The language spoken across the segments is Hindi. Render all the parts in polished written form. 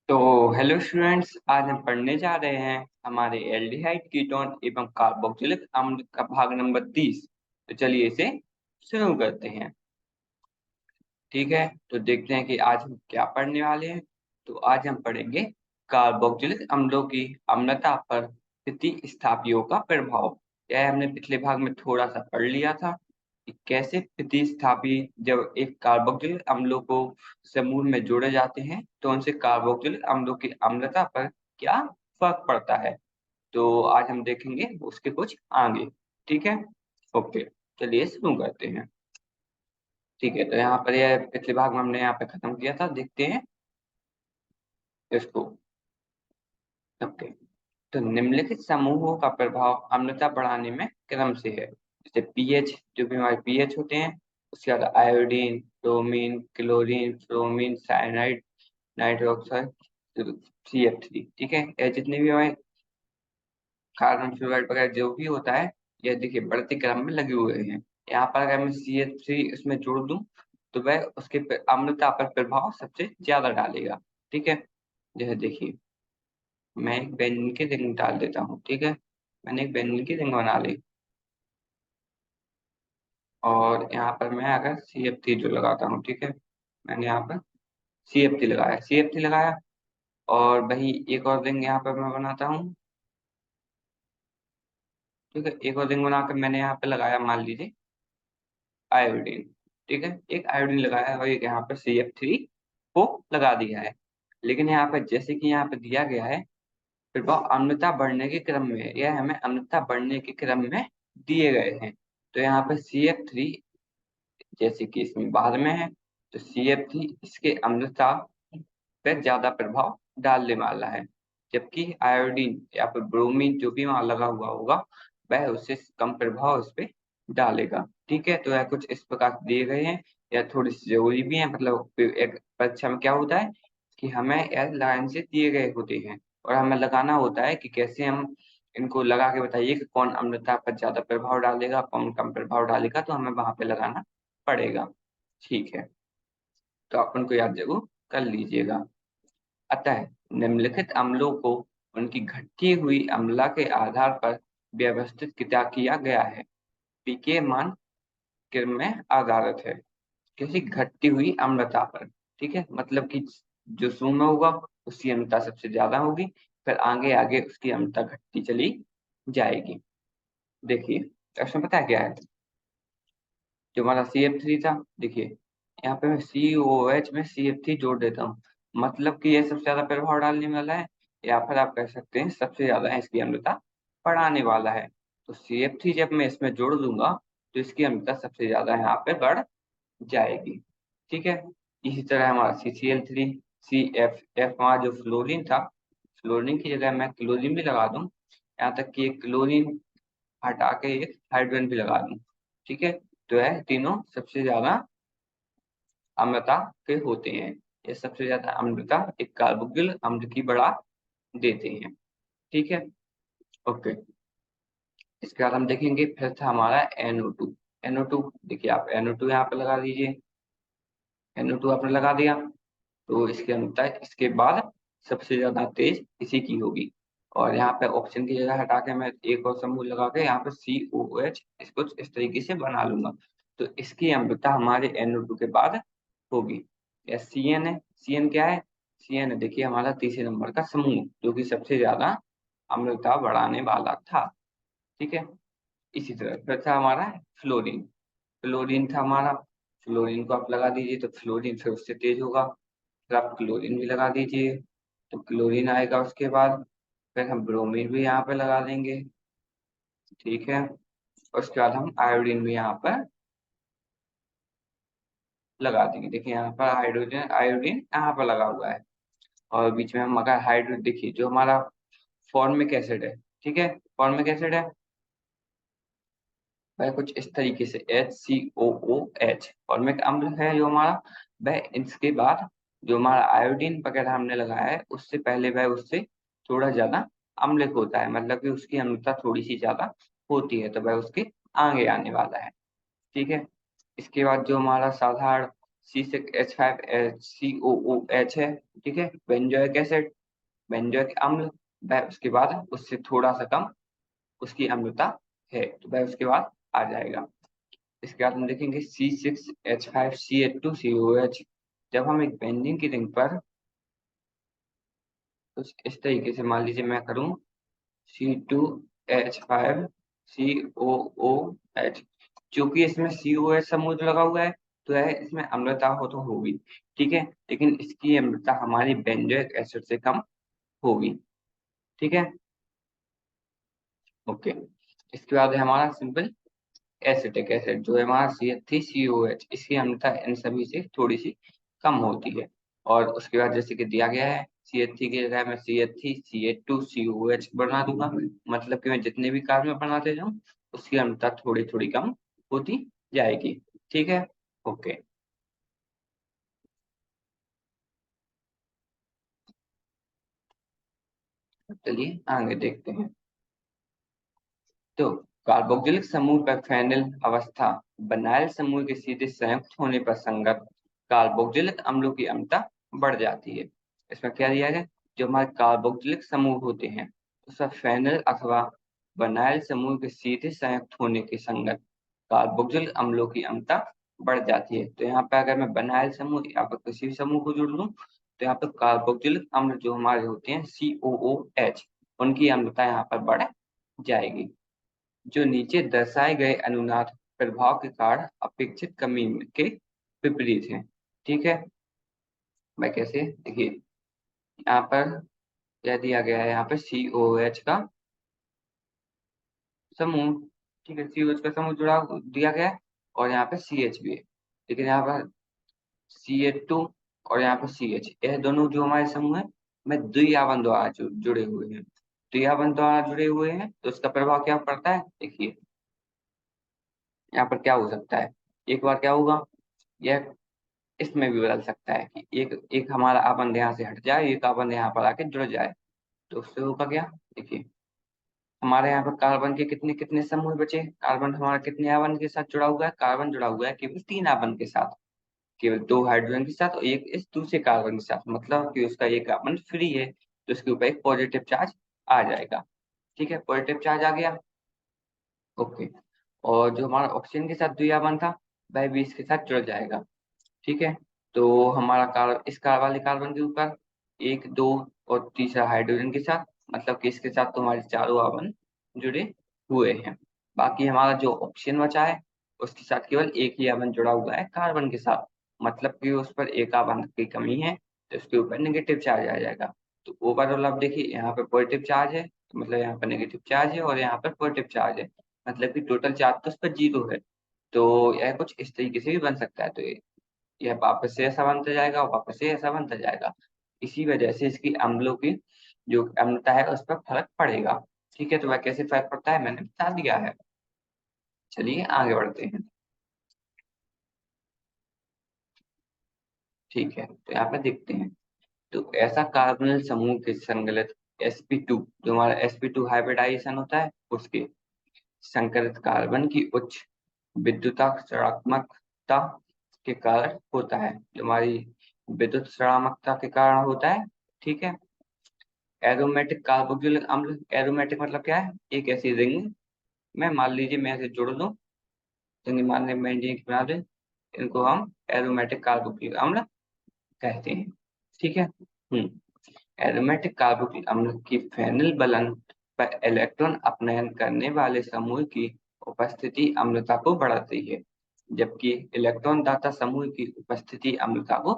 तो हेलो स्टूडेंट्स, आज हम पढ़ने जा रहे हैं हमारे एल्डिहाइड कीटोन एवं कार्बोक्सिलिक अम्ल का भाग नंबर 30। तो चलिए इसे शुरू करते हैं। ठीक है, तो देखते हैं कि आज हम क्या पढ़ने वाले हैं। तो आज हम पढ़ेंगे कार्बोक्सिलिक अम्लों की अम्लता पर प्रतिस्थापियों का प्रभाव। यह हमने पिछले भाग में थोड़ा सा पढ़ लिया था कि कैसे प्रतिस्थापी जब एक कार्बोक्सिलिक अम्लों को समूह में जोड़े जाते हैं तो उनसे कार्बोक्सिलिक अम्लों की अम्लता पर क्या फर्क पड़ता है। तो आज हम देखेंगे उसके कुछ आगे। ठीक है, ओके, चलिए शुरू करते हैं। ठीक है, तो यहाँ पर यह पिछले भाग में हमने यहाँ पे खत्म किया था, देखते हैं इसको। ओके, तो निम्नलिखित समूहों का प्रभाव अम्लता बढ़ाने में क्रम से है। जैसे पीएच, जो भी हमारे पीएच होते हैं, उसके बाद आयोडीन, ब्रोमीन, क्लोरीन, फ्रोमीन, साइनाइड, नाइट्रोक्साइड, CF3। ठीक है, ये जितने भी हमारे कार्बन फ्लोराइड वगैरह जो भी होता है, ये देखिए बढ़ते क्रम में लगे हुए हैं। यहाँ पर अगर मैं CH3 इसमें जोड़ दूं तो वह उसके अम्लता पर प्रभाव सबसे ज्यादा डालेगा। ठीक है, जैसे देखिए मैं एक बेंजीन की रिंग डाल देता हूँ। ठीक है, मैंने एक बेंजीन की रिंग बना ली और यहाँ पर मैं अगर CF3 जो लगाता हूँ, ठीक है, मैंने यहाँ पर CF3 लगाया और वही एक और रिंग यहाँ पर मैं बनाता हूँ। ठीक है, एक और रिंग बनाकर मैंने यहाँ पे लगाया, मान लीजिए आयोडीन। ठीक है, एक आयोडीन लगाया और एक यहाँ पर CF3 को लगा दिया है। लेकिन यहाँ पर जैसे कि यहाँ पे दिया गया है, प्रभाव अम्लता बढ़ने के क्रम में है, यह हमें अम्लता बढ़ने के क्रम में दिए गए हैं। तो यहाँ पर CF3 जैसे कि इसमें बाद में है, तो CF3 इसके अम्लता पे ज्यादा प्रभाव डालने वाला है, जबकि आयोडीन या फिर ब्रोमीन जो भी वहां लगा हुआ होगा वह उससे कम प्रभाव इस पे डालेगा। ठीक है, तो यह कुछ इस प्रकार दिए गए हैं, या थोड़ी सी जरूरी भी है। मतलब एक परीक्षा में क्या होता है कि हमें यह लाइन से दिए गए होते हैं और हमें लगाना होता है कि कैसे हम इनको लगा के बताइए कि कौन अम्लता पर ज्यादा प्रभाव डालेगा, कौन कम प्रभाव डालेगा, तो हमें वहां पे लगाना पड़ेगा। ठीक है, तो अपन को याद जरूर कर लीजिएगा। अतः निम्नलिखित अम्लों को उनकी घटती हुई अम्लता के आधार पर व्यवस्थित किया गया है। पीके मान क्रम में आधारित है, किसी घटती हुई अम्लता पर। ठीक है, मतलब कि जो शून्य होगा उसकी अम्लता सबसे ज्यादा होगी, फिर आगे आगे उसकी अम्लता घटती चली जाएगी। देखिए, इसमें पता है क्या है, जो हमारा CF3 था, देखिए यहाँ पे मैं COOH में CF3 जोड़ देता हूँ, मतलब कि ये सबसे ज्यादा प्रभाव डालने वाला है, या फिर आप कह सकते हैं सबसे ज्यादा इसकी अम्लता बढ़ाने वाला है। तो CF3 जब मैं इसमें जोड़ दूंगा तो इसकी अम्लता सबसे ज्यादा यहाँ पे बढ़ जाएगी। ठीक है, इसी तरह हमारा CCl3, CF हमारा जो फ्लोरीन था, फ्लोरीन की जगह मैं क्लोरीन भी लगा दूं, यहाँ तक कि एक क्लोरीन हटा के एक हाइड्रोजन भी लगा दूं। ठीक है, तो यह तीनों सबसे ज्यादा अम्लता के होते हैं। ये सबसे ज्यादा अम्लता एक कार्बोक्सिल अम्ल की बढ़ा देते हैं। ठीक है, ओके। इसके बाद हम देखेंगे, फिर था हमारा NO2। NO2 देखिए, आप NO2 यहाँ पे लगा दीजिए। NO2 आपने लगा दिया तो इसकी अम्लता इसके बाद सबसे ज्यादा तेज इसी की होगी। और यहाँ पे ऑप्शन की जगह हटा के मैं एक और समूह लगा के यहाँ पे COOH इसको इस तरीके से बना लूंगा, तो इसकी अम्लता हमारे NO2 के बाद होगी। या CN है, CN क्या है, CN है देखिए हमारा तीसरे नंबर का समूह जो कि सबसे ज्यादा अम्लता बढ़ाने वाला था। ठीक है, इसी तरह फिर था हमारा फ्लोरीन। फ्लोरीन था हमारा, फ्लोरीन को आप लगा दीजिए तो फ्लोरीन फिर उससे तेज होगा, फिर आप क्लोरीन भी लगा दीजिए तो क्लोरीन आएगा उसके बाद, फिर हम ब्रोमीन भी यहाँ पे लगा देंगे। ठीक है, उसके बाद हम आयोडीन भी यहाँ पर लगा देंगे। देखिए यहाँ पर हाइड्रोजन आयोडीन यहाँ पर लगा हुआ है, और बीच में हम अगर हाइड्रो देखिए जो हमारा फॉर्मिक एसिड है, ठीक है, फॉर्मिक एसिड है वह कुछ इस तरीके से HCOOH फॉर्मिक अम्ल है जो हमारा, वह इसके बाद जो हमारा आयोडीन वगैरह हमने लगाया है उससे पहले वह उससे थोड़ा ज्यादा अम्लिक होता है, मतलब कि उसकी अम्लता थोड़ी सी ज्यादा होती है, तो वह उसके आगे आने वाला है। ठीक है, इसके बाद जो हमारा साधारण C6H5COOH है, ठीक है। बेंजोइक एसिड, बेंजोइक अम्ल, वह उसके बाद उससे थोड़ा सा कम उसकी अम्लता है, तो वह उसके बाद आ जाएगा। इसके बाद हम देखेंगे C6H5CH2COH। जब हम एक बेंजीन की रिंग पर कुछ इस तरीके से मान लीजिए मैं करूं C2H5COOH, क्योंकि इसमें COH समूह लगा हुआ है तो यह इसमें अम्लता हो तो होगी, ठीक है, लेकिन इसकी अम्लता हमारी बेंजोइक एसिड से कम होगी, ठीक है। ओके, इसके बाद है हमारा सिंपल एसिटिक एसिड, जो है हमारा CH3COH। इसकी अम्लता इन सभी से थोड़ी सी कम होती है। और उसके बाद जैसे कि दिया गया है CH3 की जगह मैं CH3CH2COH बना दूंगा, मतलब कि मैं जितने भी कार्बन बनाते जाऊं उसकी अम्लता थोड़ी थोड़ी कम होती जाएगी, ठीक है। ओके, चलिए आगे देखते हैं। तो कार्बोक्सिलिक समूह पर फेनिल अवस्था बनाइल समूह के सीधे संयुक्त होने पर संगत कार्बोक्सिलिक अम्लों की अम्लता बढ़ जाती है। इसमें क्या दिया है, जो हमारे कार्बोक्सिलिक समूह होते हैं उसका फेनिल अथवा बनाइल समूह के सीधे संयुक्त होने के संगत कार्बोक्सिलिक अम्लों की अम्लता बढ़ जाती है। तो यहाँ पे अगर मैं बनाइल समूह या फिर किसी भी समूह को जोड़ लूं तो यहाँ पे कार्बोक्सिलिक अम्ल जो हमारे होते हैं COOH, उनकी अम्लता यहाँ पर बढ़ जाएगी, जो नीचे दर्शाए गए अनुनाद प्रभाव के कारण अपेक्षित कमी के विपरीत है, ठीक है। मैं कैसे देखिए, यहाँ पर यह दिया गया है, यहाँ पे COH का समूह, ठीक है, COH का समूह जुड़ा दिया गया है और यहाँ पे CH भी है, लेकिन यहाँ पर CH2 और यहाँ पर CH, यह दोनों जो हमारे समूह है में द्विआवन द्वारा जुड़े हुए हैं। द्विआवन द्वारा जुड़े हुए हैं तो इसका प्रभाव क्या पड़ता है, देखिए यहाँ पर क्या हो सकता है, एक बार क्या होगा, यह इसमें भी बदल सकता है कि एक एक हमारा आबंध यहाँ से हट जाए, एक आबंध यहाँ पर आके जुड़ जाए, तो उससे होगा क्या, देखिए हमारे यहाँ पर कार्बन के कितने कितने समूह बचे, कार्बन हमारा कितने आबंध के साथ जुड़ा हुआ है, कार्बन जुड़ा हुआ है केवल 3 आबंध के साथ, केवल 2 हाइड्रोजन के साथ और एक इस दूसरे कार्बन के साथ, मतलब कि उसका एक आबंध फ्री है, तो उसके ऊपर एक पॉजिटिव चार्ज आ जाएगा, ठीक है, पॉजिटिव चार्ज आ गया। ओके, और जो हमारा ऑक्सीजन के साथ द्विआबंध था वह भी इसके साथ जुड़ जाएगा, ठीक है। तो हमारा इस वाले कार्बन के ऊपर एक दो और तीसरा हाइड्रोजन के साथ, मतलब कि इसके साथ तो हमारे चारों आवन जुड़े हुए हैं। बाकी हमारा जो ऑक्सीजन बचा है उसके साथ केवल एक ही आवन जुड़ा हुआ है कार्बन के साथ, मतलब कि उस पर एक आवन की कमी है, तो उसके ऊपर नेगेटिव चार्ज आ जाएगा। तो ओवरऑल आप देखिए यहाँ पर पॉजिटिव चार्ज है, तो मतलब यहाँ पर नेगेटिव चार्ज है और यहाँ पर पॉजिटिव चार्ज है, मतलब कि टोटल चार्ज तो उस पर 0 है। तो यह कुछ इस तरीके से भी बन सकता है, तो यह वापस से ऐसा बनता जाएगा, वापस से ऐसा बनता जाएगा। इसी वजह से इसकी अम्लों की जो अम्लता है उस पर फर्क पड़ेगा, ठीक है। तो वह कैसे फर्क पड़ता है मैंने बता दिया है, चलिए आगे बढ़ते हैं। ठीक है, तो यहाँ पे देखते हैं। तो ऐसा कार्बोनिल समूह के संगलित sp2, जो हमारा sp2 हाइब्रिडाइजेशन होता है उसके संकरित कार्बन की उच्च विद्युताक्षरात्मकता के कारण होता है, जो हमारी विद्युत ऋणात्मकता के कारण होता है, ठीक है। एरोमेटिक कार्बोक्सिलिक अम्ल, एरोमेटिक मतलब क्या है, एक ऐसी रिंग में मान लीजिए मैं इसे जोड़ दूं, रिंग मान में बना दें, इनको हम एरोमेटिक कार्बोक्सिलिक अम्ल कहते हैं, ठीक है। एरोमेटिक कार्बोक्सिलिक अम्ल की फेनिल बलन पर इलेक्ट्रॉन अपनयन करने वाले समूह की उपस्थिति अम्लता को बढ़ाती है, जबकि इलेक्ट्रॉन दाता समूह की उपस्थिति अम्लता को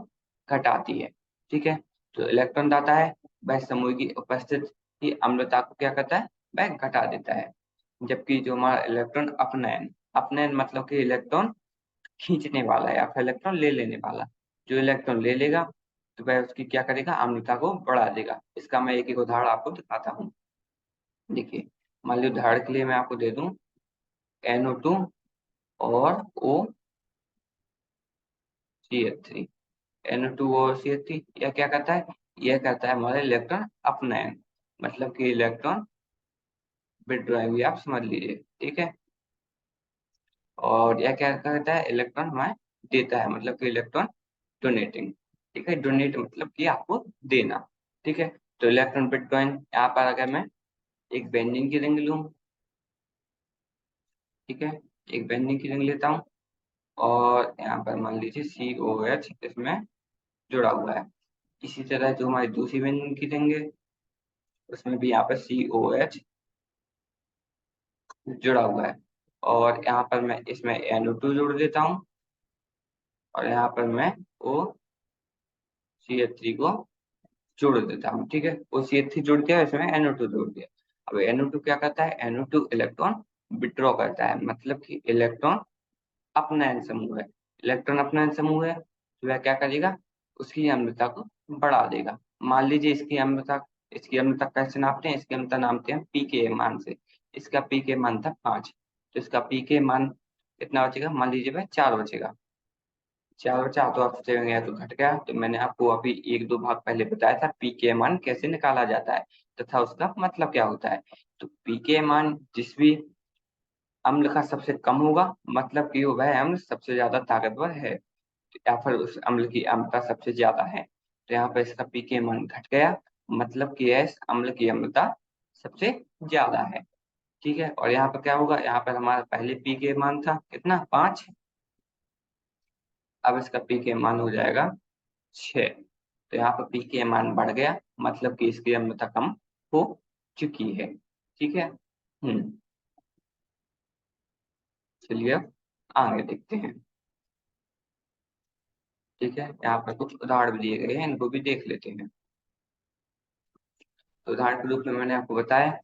घटाती है, ठीक है। तो इलेक्ट्रॉन दाता है वह समूह की उपस्थिति अम्लता को क्या करता है, वह घटा देता है, जबकि जो हमारा इलेक्ट्रॉन अपनयन, अपनयन मतलब कि इलेक्ट्रॉन खींचने वाला है या फिर इलेक्ट्रॉन ले लेने वाला, जो इलेक्ट्रॉन ले लेगा तो वह उसकी क्या करेगा, अम्लता को बढ़ा देगा। इसका मैं एक एक उदाहरण आपको दिखाता हूँ, देखिए मान लीजिए उदाहरण के लिए मैं आपको दे दूं NO2 और OCH3, NO2 और CH3, यह क्या करता है, यह करता है हमारा इलेक्ट्रॉन अपनयन, मतलब कि इलेक्ट्रॉन विड्रॉइंग भी आप समझ लीजिए, ठीक है। और यह क्या करता है, इलेक्ट्रॉन हमें देता है, मतलब कि इलेक्ट्रॉन डोनेटिंग। ठीक है, डोनेट मतलब कि आपको देना। ठीक है, तो इलेक्ट्रॉन विथड्रॉइंग, यहाँ पर अगर मैं एक बेंजीन की रिंग लूँ, ठीक है, एक बेंजीन की रिंग लेता हूँ और यहाँ पर मान लीजिए COH इसमें जुड़ा हुआ है। इसी तरह जो हमारी दूसरी बेंजीन की रिंग है उसमें भी यहाँ पर COH जुड़ा हुआ है, और यहाँ पर मैं इसमें NO2 जोड़ देता हूँ, और यहाँ पर मैं OCH3 को जोड़ देता हूँ। ठीक है, OCH3 जोड़ दिया, इसमें NO2 जोड़ दिया। अब NO2 क्या करता है, NO2 इलेक्ट्रॉन विड्रॉ करता है, मतलब कि इलेक्ट्रॉन अपनयन समूह है। इलेक्ट्रॉन अपनयन समूह है तो वह क्या करेगा, उसकी अम्लता को बढ़ा देगा। मान लीजिए इसकी अम्लता कैसे नापते हैं, इसकी अम्लता नापते हैं पीके मान से। इसका पीके मान था 5, तो इसका पीके मान कितना बचेगा, मान लीजिए भाई 4 बचेगा। 4 बचा तो आप सोचेंगे तो घट गया, तो मैंने आपको अभी 1-2 भाग पहले बताया था पीके मान कैसे निकाला जाता है तथा उसका मतलब क्या होता है। तो पीके मान जिस भी अम्ल का सबसे कम होगा, मतलब कि वह अम्ल सबसे ज्यादा ताकतवर है, या फिर उस अम्ल की अम्लता सबसे ज्यादा है। तो यहाँ पर इसका पीके मान घट गया, मतलब कि इस अम्ल की अम्लता सबसे ज्यादा है। ठीक है, और यहाँ पर क्या होगा, यहाँ पर हमारा पहले पीके मान था कितना, 5, अब इसका पीके मान हो जाएगा 6। तो यहाँ पर पीके मान बढ़ गया, मतलब कि इसकी अम्लता कम हो चुकी है। ठीक है। चलिए अब आगे देखते हैं। ठीक है, यहाँ पर कुछ उदाहरण दिए गए हैं, इनको भी देख लेते हैं। तो उदाहरण के रूप में मैंने आपको बताया,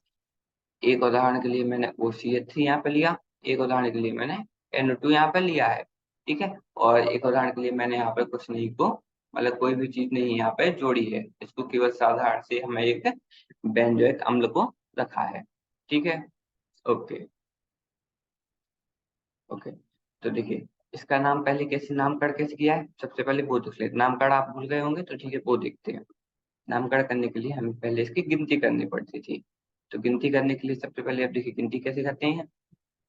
एक उदाहरण के लिए मैंने OCH3 यहाँ पे लिया, एक उदाहरण के लिए मैंने NO2 यहाँ पे लिया है। ठीक है, और एक उदाहरण के लिए मैंने यहाँ पे कुछ नहीं को, मतलब कोई भी चीज नहीं यहाँ पे जोड़ी है, इसको केवल साधारण से हमें एक बेंजोइक अम्ल को रखा है। ठीक है। ओके। ओके, तो देखिए इसका नाम पहले कैसे नामकरण कैसे किया है, सबसे पहले वो देख लेते, नामकरण आप भूल गए होंगे तो ठीक है वो देखते हैं। नामकरण करने के लिए हमें पहले इसकी गिनती करनी पड़ती थी। तो गिनती करने के लिए सबसे पहले अब देखिए गिनती कैसे करते हैं।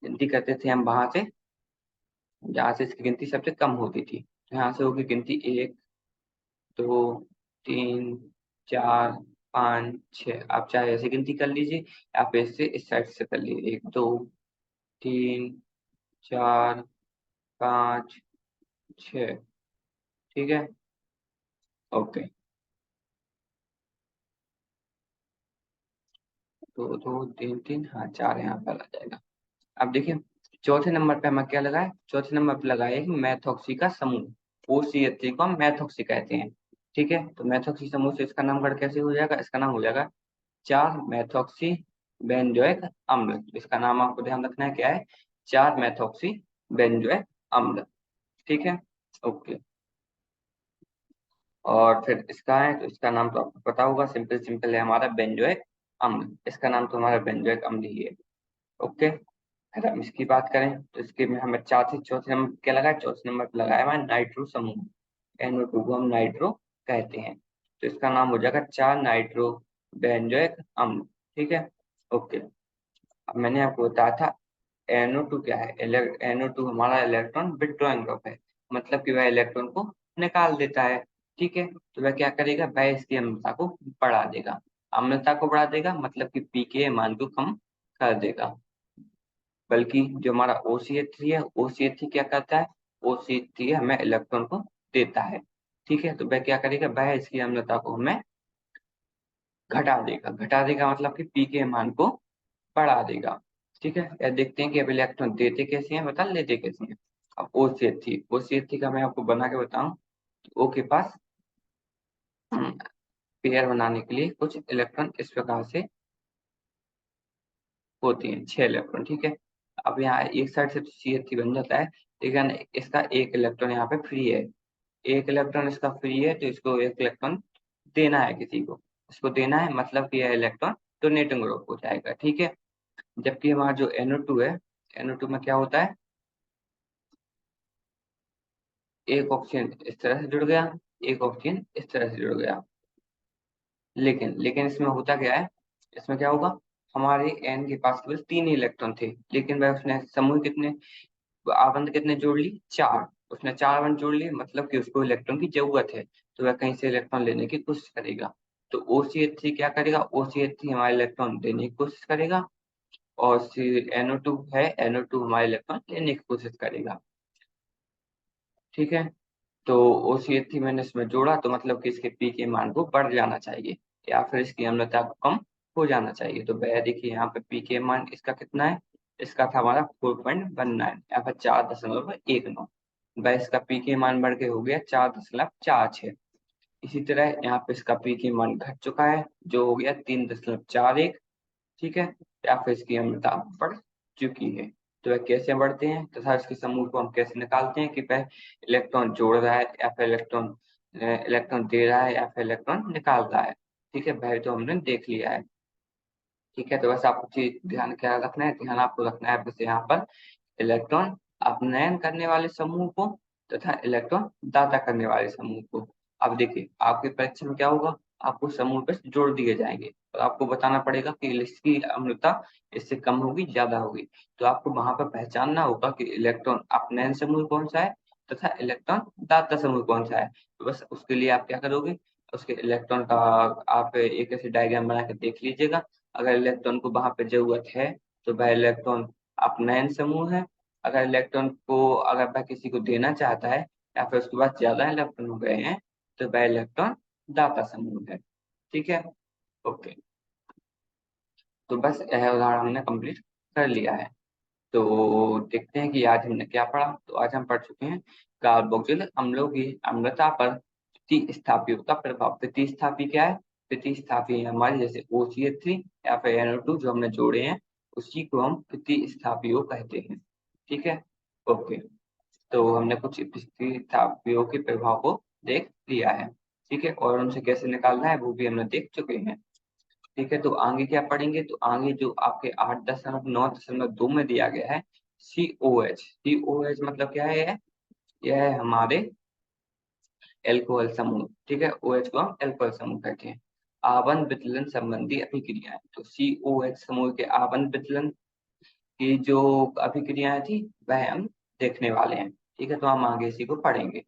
गिनती करते थे हम वहां से जहाँ से इसकी गिनती सबसे कम होती थी, तो यहाँ से होगी गिनती 1, 2, 3, 4, 5, 6। आप चाहे ऐसे गिनती कर लीजिए, आप ऐसे इस साइड से कर लीजिए, 1, 2, 3, 4, 5, 6। ठीक है। ओके, 2, 2, 3, 3, हाँ 4 यहाँ पर आ जाएगा। अब देखिए चौथे नंबर पे हमें क्या लगा है, चौथे नंबर पे लगा है कि मैथोक्सी का समूह, OCH3 को हम मैथोक्सी कहते हैं। ठीक है, तो मैथोक्सी समूह से इसका नामकरण कैसे हो जाएगा, इसका नाम हो जाएगा 4 मैथोक्सी बेंजोइक अम्ल। इसका नाम आपको ध्यान रखना है क्या है, 4 मैथोक्सी बेंजोइक अम्ल। ठीक है। ओके, और फिर इसका है तो इसका नाम तो आपको पता होगा, सिंपल सिंपल है हमारा बेंजोइक अम्ल, इसका नाम तो हमारा बेंजोइक अम्ल ही है। ओके, अगर हम इसकी बात करें तो इसके में हमें चौथे चौथे नंबर पे क्या लगा है, चौथे नंबर पे लगाया हुआ है नाइट्रो समूह, NO2 को हम नाइट्रो कहते हैं, तो इसका नाम हो जाएगा 4 नाइट्रो बेंजोइक अम्ल। ठीक है। ओके, अब मैंने आपको बताया था NO2 क्या है, NO2 हमारा इलेक्ट्रॉन विथड्रॉइंग ग्रुप है, मतलब कि वह इलेक्ट्रॉन को निकाल देता है। ठीक है, तो वह क्या करेगा, वह इसकी अम्लता को बढ़ा देगा। अम्लता को बढ़ा देगा मतलब कि पीके मान को कम कर देगा। बल्कि जो हमारा OCH3 है, OCH3 क्या करता है, OCH3 हमें इलेक्ट्रॉन को देता है। ठीक है, तो वह क्या करेगा, वह इसकी अम्लता को हमें घटा देगा। घटा देगा मतलब कि पी के मान को बढ़ा देगा। ठीक है, या देखते हैं कि अब इलेक्ट्रॉन देते कैसे हैं, बता लेते कैसे हैं। अब OCH3 का मैं आपको बना के बताऊं, O के पास पेयर बनाने के लिए कुछ इलेक्ट्रॉन इस प्रकार से होती हैं, 6 इलेक्ट्रॉन। ठीक है, अब यहाँ एक साइड से तो CH3 बन जाता है, लेकिन इसका एक इलेक्ट्रॉन यहाँ पे फ्री है, एक इलेक्ट्रॉन इसका फ्री है, तो इसको एक इलेक्ट्रॉन देना है किसी को, इसको देना है, मतलब कि यह इलेक्ट्रॉन डोनेटिंग ग्रुप हो जाएगा। ठीक है, जबकि हमारा जो NO2 है, NO2 में क्या होता है, एक ऑक्सीजन इस तरह से जुड़ गया, एक ऑक्सीजन इस तरह से जुड़ गया, लेकिन इसमें होता क्या है, इसमें क्या होगा, हमारे N के पास केवल 3 ही इलेक्ट्रॉन थे, लेकिन वह उसने समूह कितने, आबंध कितने जोड़ ली, 4। उसने 4 बॉन्ड जोड़ लिए, मतलब कि उसको इलेक्ट्रॉन की जरूरत है, तो वह कहीं से इलेक्ट्रॉन लेने की कोशिश करेगा। तो OCH3 क्या करेगा, OCH3 हमारा इलेक्ट्रॉन देने की कोशिश करेगा, और NO2 है, NO2 हमारा इलेक्ट्रॉन लेने की कोशिश करेगा। ठीक है, तो OCH3 मैंने इसमें जोड़ा, तो मतलब कि इसके पी के मान को बढ़ जाना चाहिए, या फिर इसकी अम्लता को कम हो जाना चाहिए। तो वह देखिए यहाँ पे पी के मान इसका कितना है, इसका था हमारा 4.19, या फिर 4.19। वह इसका पी के मान बढ़ के हो गया 4.46। इसी तरह यहाँ पे इसका पी के मान घट चुका है, जो हो गया 3.41। ठीक है, या फिर इसकी अम्लता बढ़ चुकी है। तो वह कैसे बढ़ते हैं तथा इसके समूह को हम कैसे निकालते हैं कि वह इलेक्ट्रॉन जोड़ रहा है या फिर इलेक्ट्रॉन दे रहा है या फिर इलेक्ट्रॉन निकाल रहा है। ठीक है, वह तो हमने देख लिया है। ठीक है, तो बस आपको चीज ध्यान क्या रखना है, ध्यान आपको रखना है बस यहाँ पर इलेक्ट्रॉन अपनयन करने वाले समूह को तथा इलेक्ट्रॉन दाता करने वाले समूह को। अब देखिए आपके परीक्षा में क्या होगा, आपको समूह पे जोड़ दिए जाएंगे और आपको बताना पड़ेगा कि इसकी अम्लता इससे कम होगी ज्यादा होगी। तो आपको वहां पर पहचानना होगा कि इलेक्ट्रॉन अपनयन समूह कौन सा है तथा इलेक्ट्रॉन दाता समूह कौन सा है। तो बस उसके लिए आप क्या करोगे, उसके इलेक्ट्रॉन का आप एक ऐसे डायग्राम बना के देख लीजिएगा। अगर इलेक्ट्रॉन को वहां पे जरूरत है तो वह इलेक्ट्रॉन अपनयन समूह है। अगर इलेक्ट्रॉन को अगर वह किसी को देना चाहता है या फिर उसके पास ज्यादा इलेक्ट्रॉन हो गए हैं तो वह इलेक्ट्रॉन दाता समूह है। ठीक है, ओके। तो बस यह उदाहरण हमने कंप्लीट कर लिया है। तो देखते हैं कि आज हमने क्या पढ़ा। तो आज हम पढ़ चुके हैं कार्बोक्सिल अम्लों की अम्लता पर प्रतिस्थापियों का प्रभाव। प्रतिस्थापी क्या है, प्रतिस्थापी है हमारे जैसे OCH3 या फिर NO2 जो हमने जोड़े हैं, उसी को हम प्रतिस्थापियों कहते हैं। ठीक है, ओके। तो हमने कुछ प्रतिस्थापियों के प्रभाव को देख लिया है। ठीक है, और उनसे कैसे निकालना है वो भी हमने देख चुके हैं। ठीक है, तो आगे क्या पढ़ेंगे, तो आगे जो आपके 8.9.2 में दिया गया है COH। COH मतलब क्या है, यह है हमारे एल्कोहल समूह। ठीक है, OH को हम एल्कोहल समूह कहते हैं। आवन विचलन संबंधी अभिक्रियाएं, तो COH समूह के आवन विचलन की जो अभिक्रियाएं थी वह हम देखने वाले हैं। ठीक है, तो हम आगे इसी को पढ़ेंगे।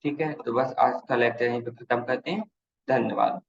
ठीक है, तो बस आज का लेक्चर यहीं पे खत्म करते हैं। धन्यवाद।